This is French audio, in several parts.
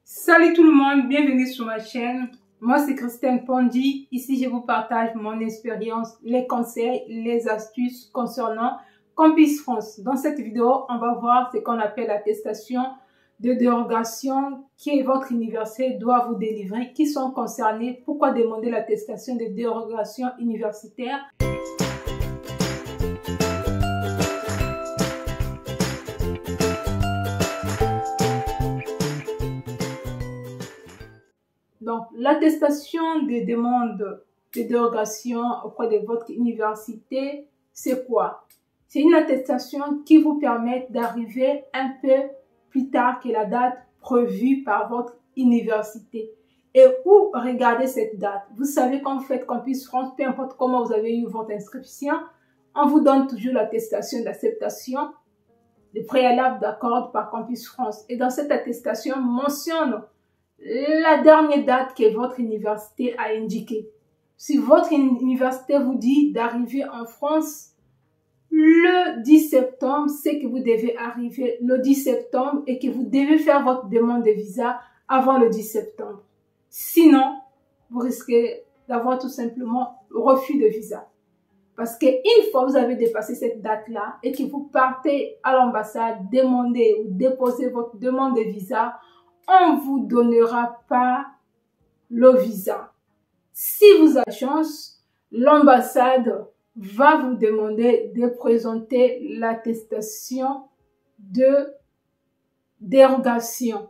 Salut tout le monde, bienvenue sur ma chaîne. Moi c'est Christine Pondi. Ici je vous partage mon expérience, les conseils, les astuces concernant Campus France. Dans cette vidéo, on va voir ce qu'on appelle l'attestation de dérogation que votre université doit vous délivrer, qui sont concernés, pourquoi demander l'attestation de dérogation universitaire. Donc, l'attestation de demande de dérogation auprès de votre université, c'est quoi? C'est une attestation qui vous permet d'arriver un peu plus tard que la date prévue par votre université. Et où regarder cette date? Vous savez, quand vous faites Campus France, peu importe comment vous avez eu votre inscription, on vous donne toujours l'attestation d'acceptation, le préalable d'accord par Campus France. Et dans cette attestation, mentionne la dernière date que votre université a indiquée. Si votre université vous dit d'arriver en France le 10 septembre, c'est que vous devez arriver le 10 septembre et que vous devez faire votre demande de visa avant le 10 septembre. Sinon, vous risquez d'avoir tout simplement refus de visa. Parce qu'une fois vous avez dépassé cette date-là et que vous partez à l'ambassade demander ou déposer votre demande de visa, on ne vous donnera pas le visa. Si vous avez chance, l'ambassade va vous demander de présenter l'attestation de dérogation.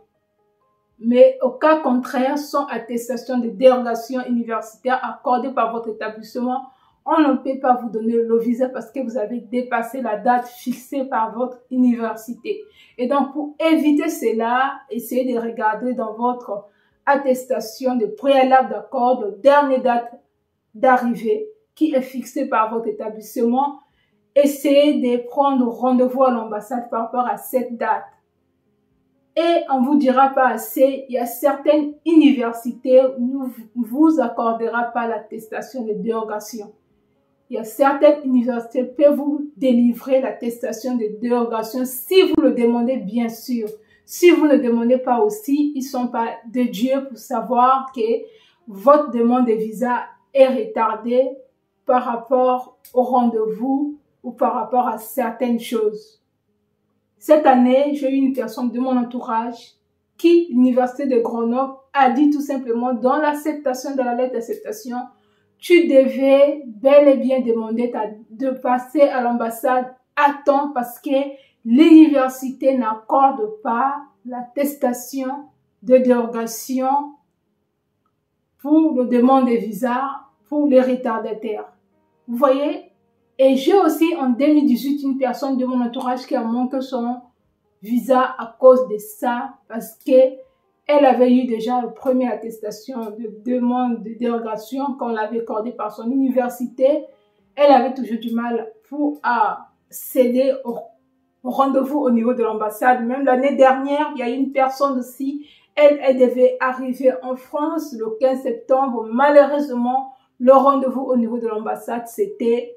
Mais au cas contraire, sans attestation de dérogation universitaire accordée par votre établissement, on ne peut pas vous donner le visa parce que vous avez dépassé la date fixée par votre université. Et donc, pour éviter cela, essayez de regarder dans votre attestation de préalable d'accord, la dernière date d'arrivée qui est fixée par votre établissement. Essayez de prendre rendez-vous à l'ambassade par rapport à cette date. Et on vous dira pas assez, il y a certaines universités où ne vous accordera pas l'attestation de dérogation. Il y a certaines universités qui peuvent vous délivrer l'attestation de dérogation si vous le demandez, bien sûr. Si vous ne demandez pas aussi, ils ne sont pas de Dieu pour savoir que votre demande de visa est retardée par rapport au rendez-vous ou par rapport à certaines choses. Cette année, j'ai eu une personne de mon entourage qui, l'université de Grenoble, a dit tout simplement dans l'acceptation de la lettre d'acceptation, tu devais bel et bien demander de passer à l'ambassade à temps parce que l'université n'accorde pas l'attestation de dérogation pour le demande de visa pour les retardataires. Vous voyez? Et j'ai aussi en 2018 une personne de mon entourage qui a manqué son visa à cause de ça parce que elle avait eu déjà la première attestation de demande de dérogation qu'on l'avait accordée par son université. Elle avait toujours du mal pour céder au rendez-vous au niveau de l'ambassade. Même l'année dernière, il y a une personne aussi, elle devait arriver en France le 15 septembre. Malheureusement, le rendez-vous au niveau de l'ambassade, c'était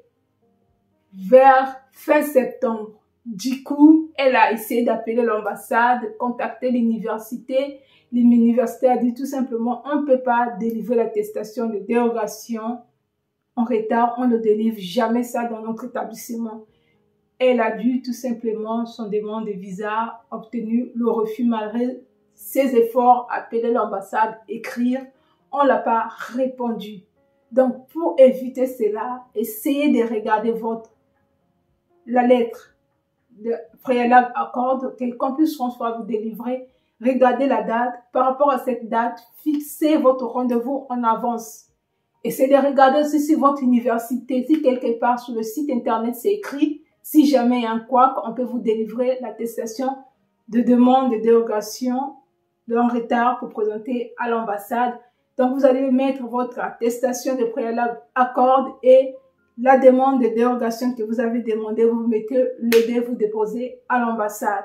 vers fin septembre. Du coup, elle a essayé d'appeler l'ambassade, contacter l'université. L'université a dit tout simplement, on ne peut pas délivrer l'attestation de dérogation en retard. On ne délivre jamais ça dans notre établissement. Elle a dû tout simplement, son demande de visa, obtenu le refus malgré ses efforts, appeler l'ambassade, écrire. On ne l'a pas répondu. Donc, pour éviter cela, essayez de regarder la lettre de préalable accord que Campus France va vous délivrer. Regardez la date. Par rapport à cette date, fixez votre rendez-vous en avance. Essayez de regarder aussi si votre université, si quelque part sur le site internet c'est écrit, si jamais il y a un couac, on peut vous délivrer l'attestation de demande de dérogation en retard pour présenter à l'ambassade. Donc, vous allez mettre votre attestation de préalable accord et la demande de dérogation que vous avez demandé, vous mettez le dé, vous déposez à l'ambassade.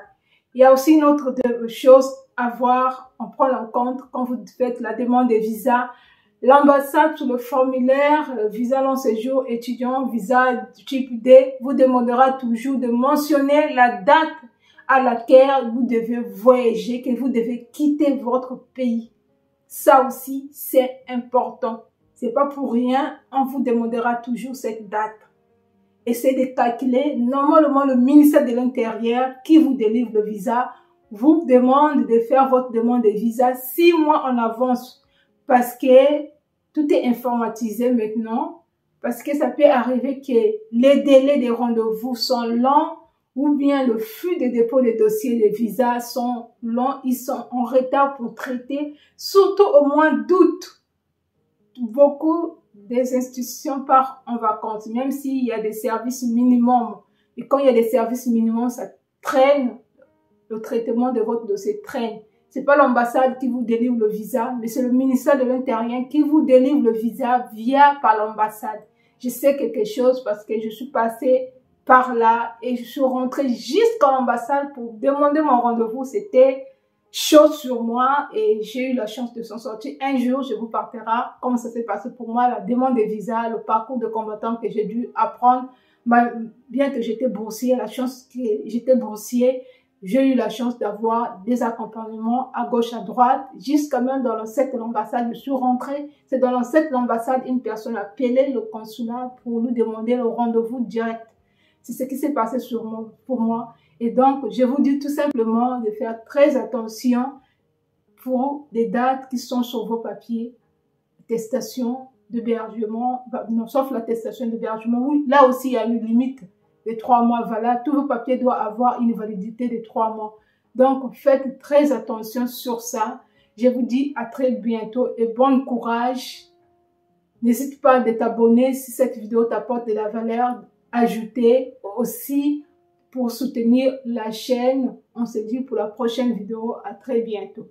Il y a aussi une autre chose à voir, on prend en compte quand vous faites la demande de visa. L'ambassade, sur le formulaire visa long séjour étudiant, visa type D, vous demandera toujours de mentionner la date à laquelle vous devez voyager, que vous devez quitter votre pays. Ça aussi, c'est important. C'est pas pour rien, on vous demandera toujours cette date. Essayez de calculer. Normalement, le ministère de l'Intérieur qui vous délivre le visa vous demande de faire votre demande de visa 6 mois en avance parce que tout est informatisé maintenant. Parce que ça peut arriver que les délais des rendez-vous sont longs ou bien le flux de dépôt des dossiers de visa sont longs, ils sont en retard pour traiter, surtout au mois d'août. Beaucoup des institutions partent en vacances, même s'il y a des services minimums. Et quand il y a des services minimums, ça traîne, le traitement de votre dossier traîne. C'est pas l'ambassade qui vous délivre le visa, mais c'est le ministère de l'Intérieur qui vous délivre le visa par l'ambassade. Je sais quelque chose parce que je suis passée par là et je suis rentrée jusqu'à l'ambassade pour demander mon rendez-vous. C'était chaud sur moi et j'ai eu la chance de s'en sortir. Un jour, je vous partagerai comment ça s'est passé pour moi, la demande de visa, le parcours de combattant que j'ai dû apprendre. Bien que j'étais boursier, la chance que j'étais boursier, j'ai eu la chance d'avoir des accompagnements à gauche, à droite, jusqu'à même dans l'enceinte de l'ambassade. Je suis rentrée, c'est dans l'enceinte de l'ambassade, une personne a appelé le consulat pour nous demander le rendez-vous direct. C'est ce qui s'est passé pour moi. Et donc, je vous dis tout simplement de faire très attention pour les dates qui sont sur vos papiers. Attestation d'hébergement, non, sauf l'attestation d'hébergement. Oui, là aussi, il y a une limite de 3 mois valables. Tous vos papiers doivent avoir une validité de 3 mois. Donc, faites très attention sur ça. Je vous dis à très bientôt et bon courage. N'hésite pas à t'abonner si cette vidéo t'apporte de la valeur ajoutée. Aussi, pour soutenir la chaîne, on se dit pour la prochaine vidéo. À très bientôt.